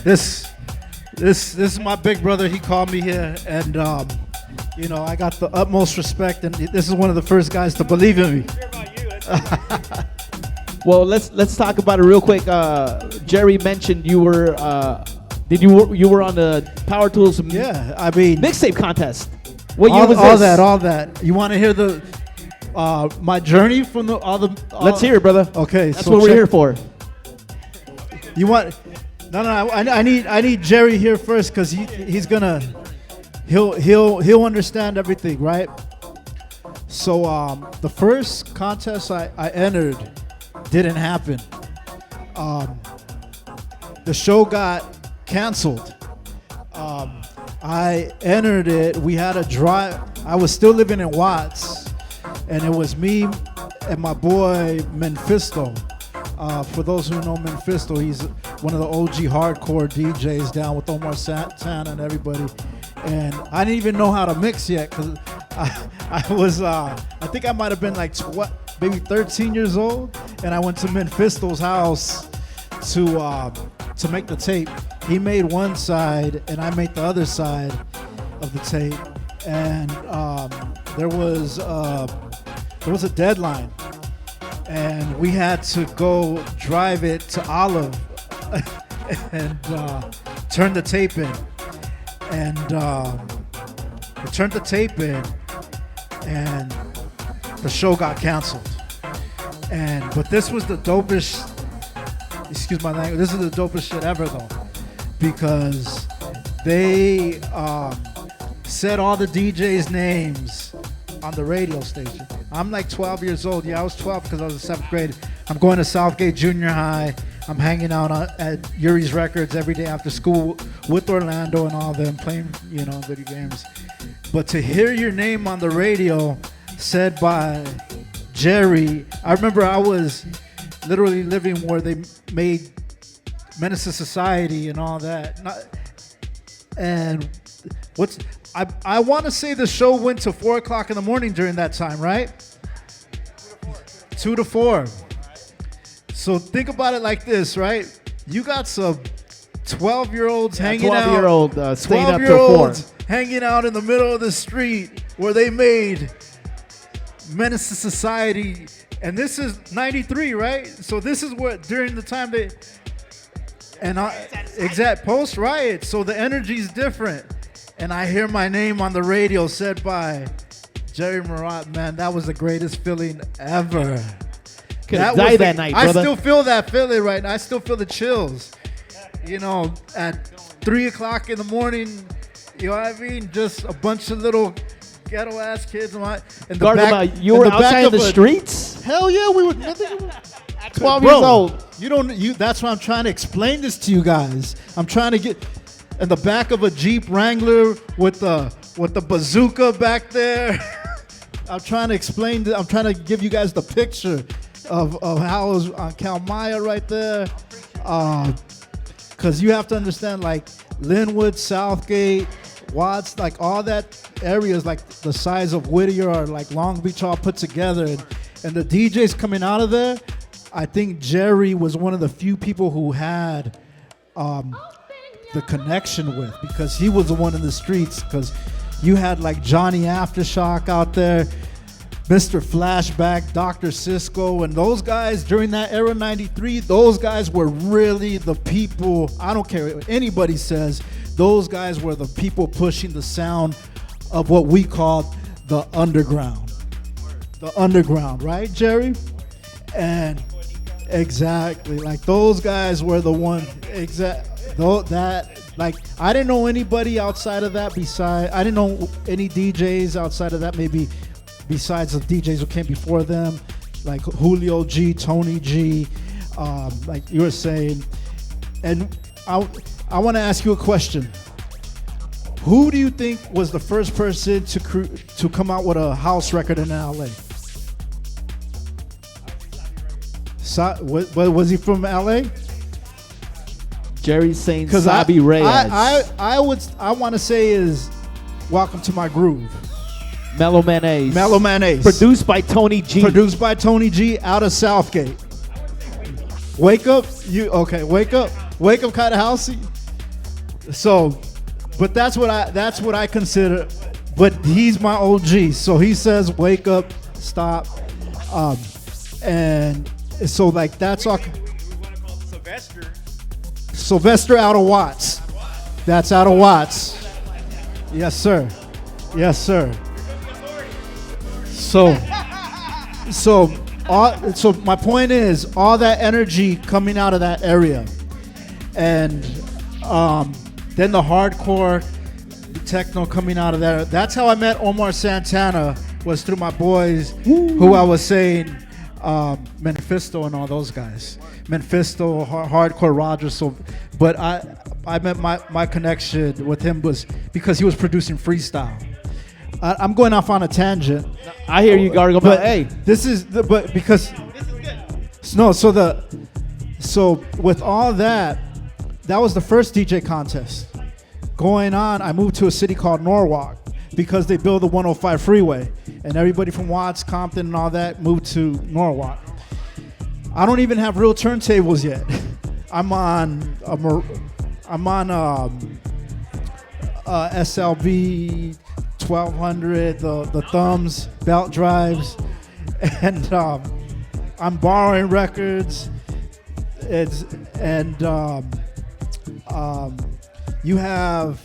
this is my big brother. He called me here, and you know, I got the utmost respect, and this is one of the first guys to believe in me. Well, let's talk about it real quick. Gerry mentioned you were you were on the Power Tools mixtape contest. What year was this? All that. You want to hear the my journey from the Let's hear it, brother. Okay, that's what we're here for. You want? No. I need Gerry here first because he'll understand everything, right? So the first contest I entered didn't happen. The show got canceled. I entered it. We had a drive. I was still living in Watts, and it was me and my boy Mephisto. For those who know Mephisto, he's one of the OG hardcore DJs down with Omar Santana and everybody. And I didn't even know how to mix yet because I was, I think I might have been like maybe 13 years old. And I went to Mephisto's house to make the tape. He made one side and I made the other side of the tape. And there was a deadline. And we had to go drive it to Olive and turn the tape in. And we turned the tape in, and the show got canceled. But this was the dopest, excuse my language, this is the dopest shit ever though, because they said all the DJs' names on the radio station. I'm like 12 years old. Yeah, I was 12 because I was in 7th grade. I'm going to Southgate Junior High. I'm hanging out at Yuri's Records every day after school with Orlando and all them playing, video games. But to hear your name on the radio said by Gerry, I remember I was literally living where they made Menace to Society and all that. I want to say the show went to 4 o'clock in the morning during that time, right? 2 to 4. So think about it like this, right? You got some 12-year-olds hanging out. 12-year-old staying up till 4. Hanging out in the middle of the street where they made Menace to Society. And this is 93, right? So this is what, during the time they... exact post-riot. So the energy's different. And I hear my name on the radio said by Gerry Meraz. Man, that was the greatest feeling ever. Could have died that night, brother. I still feel that feeling right now. I still feel the chills. At 3 o'clock in the morning, you know what I mean? Just a bunch of little ghetto-ass kids. Gargamel, you were outside in the streets? Hell yeah, we were. 12 years old. That's why I'm trying to explain this to you guys. I'm trying to get... in the back of a Jeep Wrangler with the bazooka back there. I'm trying to explain. I'm trying to give you guys the picture of how it was on Kalmaya right there. Because you have to understand, like Linwood, Southgate, Watts, like all that areas, like the size of Whittier or like Long Beach, all put together, and the DJs coming out of there. I think Gerry was one of the few people who had. The connection with, because he was the one in the streets, because you had like Johnny Aftershock out there, Mr. Flashback, Dr. Cisco, and those guys during that era, 93, those guys were really the people. I don't care what anybody says, those guys were the people pushing the sound of what we called the underground. The underground, right, Gerry? And exactly, like those guys were the one, I didn't know anybody outside of that I didn't know any DJs outside of that, maybe besides the DJs who came before them, like Julio G, Tony G, like you were saying. And I want to ask you a question. Who do you think was the first person to come out with a house record in LA? Was he from LA? Gerry's saying Sabi Reyes. I want to say is Welcome to My Groove. Mellow Mayonnaise. Mellow Mayonnaise. Produced by Tony G. Produced by Tony G out of Southgate. Wake up. Wake up kind of housey. So, but that's what I consider. But he's my OG. So he says, "Wake up, stop," and so like that's all. We want to call it Sylvester. Sylvester out of Watts. That's out of Watts. Yes, sir. Yes, sir. So my point is all that energy coming out of that area, and then the hardcore, the techno coming out of there. That's how I met Omar Santana, was through my boys. Woo. Who I was saying, Mephisto and all those guys. Mephisto, hardcore Roger. So, but I met my connection with him was because he was producing freestyle. I'm going off on a tangent. I hear you, Gargamel. But hey, this is because no. So with all that was the first DJ contest going on. I moved to a city called Norwalk because they built the 105 freeway, and everybody from Watts, Compton, and all that moved to Norwalk. I don't even have real turntables yet. I'm on SLB 1200, the thumbs, belt drives, and I'm borrowing records. You have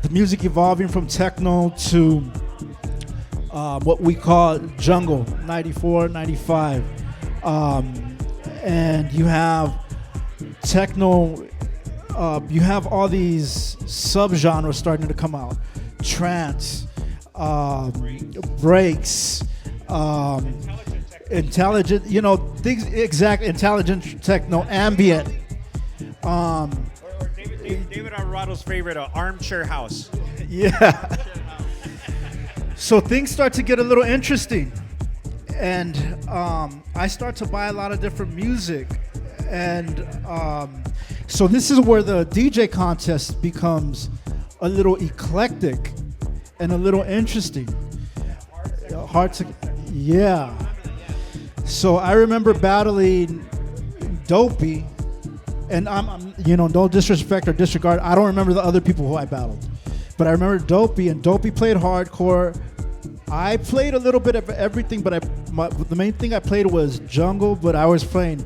the music evolving from techno to what we call jungle, 94, 95. And you have techno, you have all these subgenres starting to come out. Trance, breaks, intelligent, things, exact, intelligent techno, ambient. Or David Alvarado's favorite, armchair house. Yeah. So things start to get a little interesting, and I start to buy a lot of different music, and so this is where the DJ contest becomes a little eclectic and a little interesting. Hard to, yeah. So I remember battling Dopey, and I'm no disrespect or disregard. I don't remember the other people who I battled, but I remember Dopey, and Dopey played hardcore. I played a little bit of everything, but the main thing I played was jungle, but I was playing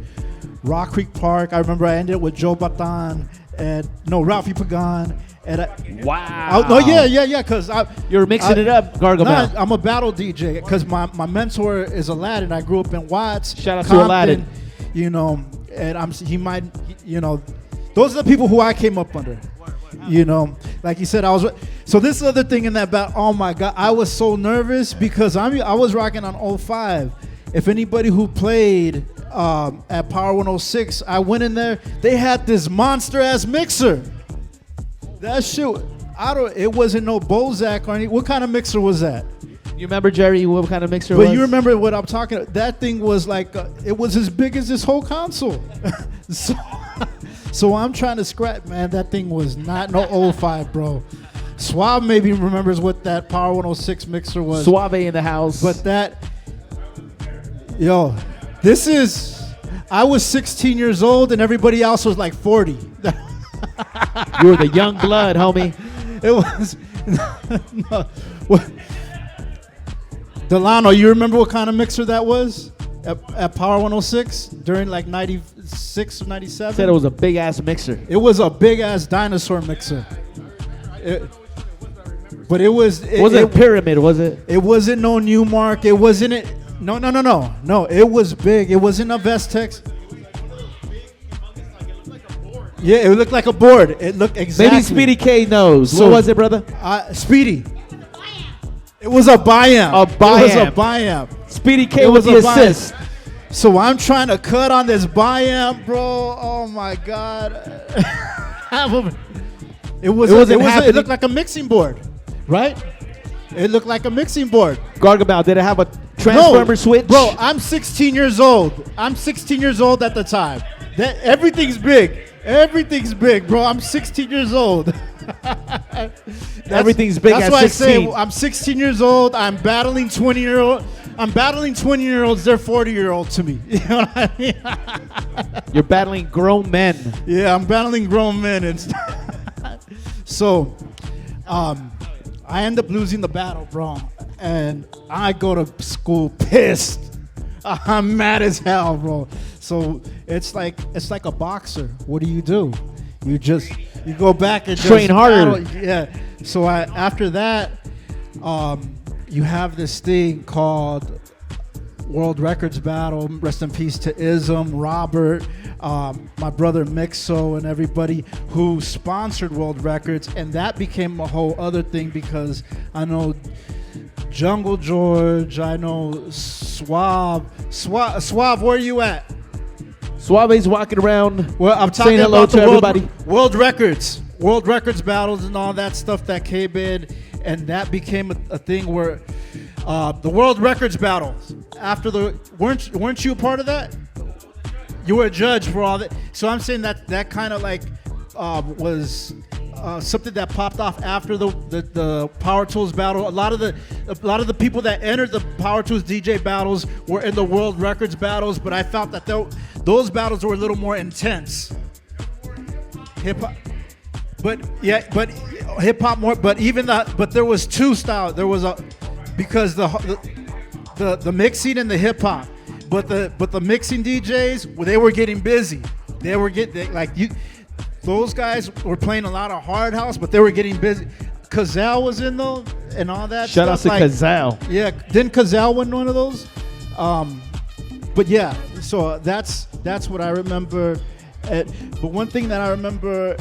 Rock Creek Park. I remember I ended with Joe Batan and Ralphie Pagan. And wow. Yeah, because you're mixing it up, Gargamel. I'm a battle DJ because my mentor is Aladdin. I grew up in Watts. Shout out Compton, to Aladdin. And those are the people who I came up under. Like you said, so this other thing in that battle, oh my God, I was so nervous because I was rocking on 05. If anybody who played at Power 106, I went in there, they had this monster ass mixer. That shit, it wasn't no Bozak or anything. What kind of mixer was that? You remember, Gerry, what kind of mixer it was? But you remember what I'm talking about. That thing was like, it was as big as this whole console. So I'm trying to scrap, man. That thing was not no 05, bro. Suave maybe remembers what that Power 106 mixer was. Suave in the house. But I was 16 years old and everybody else was like 40. You were the young blood, homie. It was, Delano, you remember what kind of mixer that was at Power 106 during like 96 or 97? Said it was a big ass mixer. It was a big ass dinosaur mixer. But it was. Was it a pyramid? Was it? It wasn't no Newmark. It wasn't it. No. No, it was big. It wasn't a Vestex. Yeah, it looked like a board. It looked exactly. Maybe Speedy K knows. So, what was it, brother? Speedy. It was a biamp. A biamp. It was a biamp. Speedy K was the assist. So I'm trying to cut on this biamp, bro. Oh my God. It looked like a mixing board, right? It looked like a mixing board. Gargamel, did it have a transformer switch? Bro, I'm 16 years old. I'm 16 years old at the time. Everything's big. Everything's big, bro. I'm 16 years old. Everything's big at 16. That's why I say I'm 16 years old. I'm battling 20-year-old. I'm battling 20-year-olds. They're 40-year-olds to me. You know what I mean? You're battling grown men. Yeah, I'm battling grown men. And so, I end up losing the battle, bro. And I go to school pissed. I'm mad as hell, bro. So it's like a boxer. What do? You go back and train harder. Yeah. So after that, you have this thing called World Records Battle. Rest in peace to Ism, Robert, my brother Mixo, and everybody who sponsored World Records. And that became a whole other thing because I know Jungle George, I know Suave. Suave, where are you at? Suave's walking around. Well, I'm talking saying hello about to the everybody. World Records battles and all that stuff that came in, and that became a thing where the World Records battles after weren't you a part of that? You were a judge for all that. So I'm saying that kind of like was something that popped off after the Power Tools battle. A lot of the people that entered the Power Tools DJ battles were in the World Records battles, but I felt that those battles were a little more intense. Hip hop, but hip hop more. But but there was two styles. There was because the mixing and the hip hop, but the mixing DJs, they were getting busy. Those guys were playing a lot of hard house, but they were getting busy. Cazal was in though, and all that. Shout out to Cazal. Yeah, didn't Cazal win one of those? But yeah, so that's what I remember. But one thing that I remember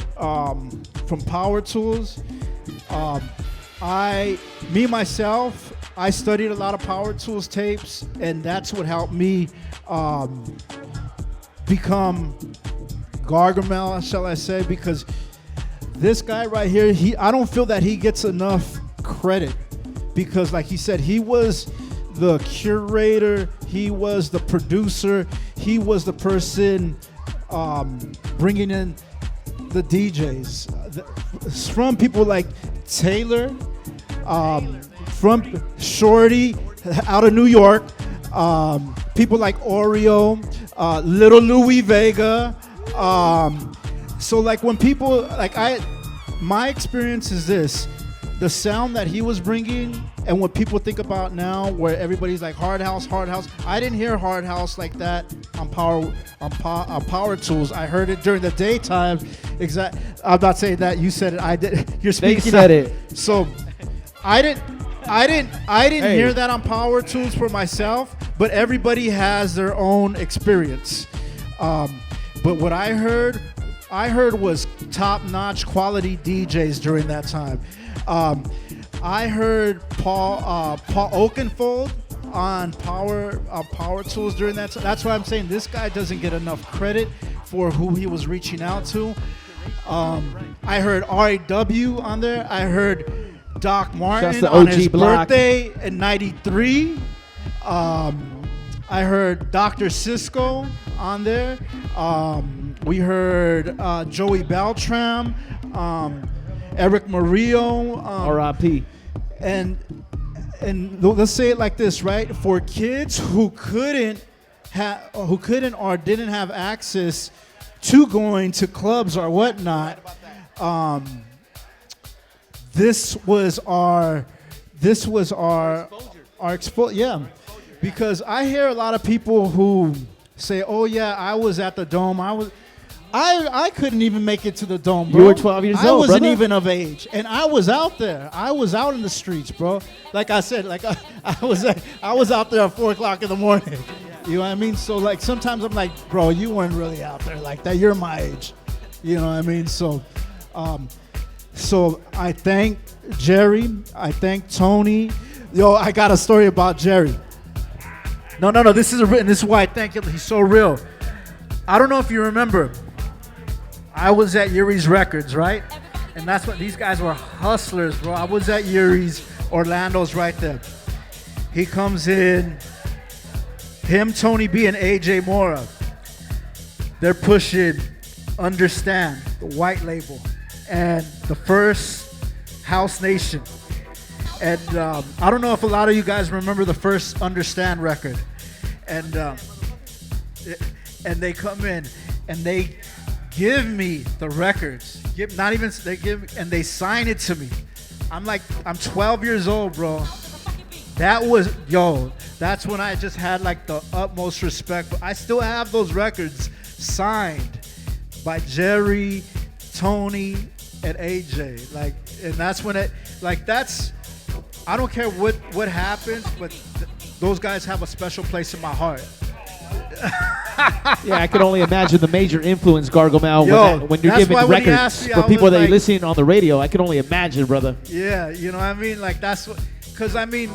from Power Tools, I studied a lot of Power Tools tapes, and that's what helped me become Gargamel, shall I say, because this guy right here, I don't feel that he gets enough credit because, like he said, he was the curator, he was the producer, he was the person bringing in the DJs from people like Taylor, from Shorty out of New York, people like Oreo, Little Louis Vega. So like when people my experience is this: the sound that he was bringing and what people think about now, where everybody's like hard house. I didn't hear hard house like that on Power Tools. I heard it during the daytime. I'm not saying that you said it. I did. You're speaking. They said it. So I didn't hear that on Power Tools for myself. But everybody has their own experience. But what I heard was top-notch quality DJs during that time. I heard Paul Oakenfold on Power Tools during that time. That's why I'm saying this guy doesn't get enough credit for who he was reaching out to. I heard R.A.W. on there. I heard Doc Martin on his birthday in '93. I heard Dr. Cisco on there. We heard Joey Beltram, Eric Murillo, R.I.P. And let's say it like this, right? For kids who couldn't or didn't have access to going to clubs or whatnot, this was our exposure. Yeah. Because I hear a lot of people who say, "Oh yeah, I was at the Dome. I couldn't even make it to the Dome, bro. You were 12 years old, I wasn't brother. even of age, and I was out there. I was out in the streets, bro. Like I said, I was out there at 4:00 in the morning. You know what I mean? So like sometimes I'm like, bro, you weren't really out there like that. You're my age. You know what I mean? So, so I thank Gerry. I thank Tony. Yo, I got a story about Gerry. No. This is written. This is why I thank him. He's so real. I don't know if you remember. I was at Yuri's Records, right? And that's what these guys were hustlers, bro. I was at Yuri's, Orlando's right there. He comes in. Him, Tony B, and AJ Mora. They're pushing Understand, the white label, and the first House Nation. And I don't know if a lot of you guys remember the first Understand record. And they come in and they give me the records. And they sign it to me. I'm 12 years old, bro. That's when I just had like the utmost respect. I still have those records signed by Gerry, Tony, and AJ. And that's when I don't care what happens, but those guys have a special place in my heart. Yeah, I can only imagine the major influence, Gargamel, when you're giving records for people that are listening on the radio. I can only imagine, brother. Yeah, you know what I mean? Like, that's what, because I mean,